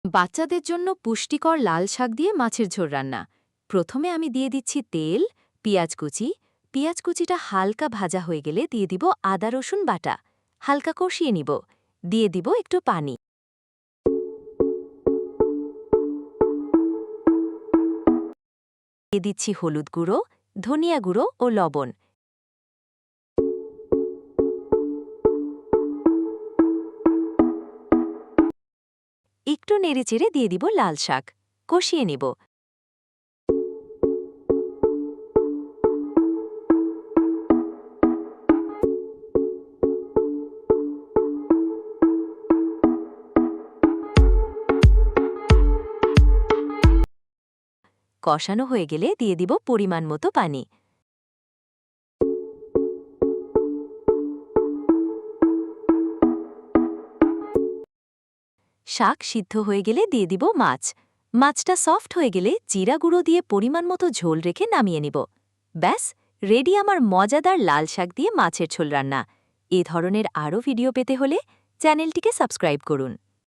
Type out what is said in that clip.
বাচ্চাদের জন্য পুষ্টিকর লাল শাক দিয়ে মাছের ঝোল রান্না। প্রথমে আমি দিয়ে দিচ্ছি তেল, পেঁয়াজ কুচিটা হালকা ভাজা হয়ে গেলে দিয়ে দিব আদা রসুন বাটা। হালকা কষিয়ে নিব। দিয়ে দিব একটু পানি। দিয়ে দিচ্ছি হলুদ গুঁড়ো, ধনিয়া গুঁড়ো ও লবণ। একটু নেড়েচেড়ে দিয়ে দিব লাল শাক। কষিয়ে নিব। কষানো হয়ে গেলে দিয়ে দিব পরিমাণ মতো পানি। শাক সিদ্ধ হয়ে গেলে দিয়ে দিব মাছ। মাছটা সফট হয়ে গেলে জিরা গুঁড়ো দিয়ে পরিমাণ মতো ঝোল রেখে নামিয়ে নিব। ব্যাস, রেডি আমার মজাদার লাল শাক দিয়ে মাছের ঝোল রান্না। এ ধরনের আরও ভিডিও পেতে হলে চ্যানেলটিকে সাবস্ক্রাইব করুন।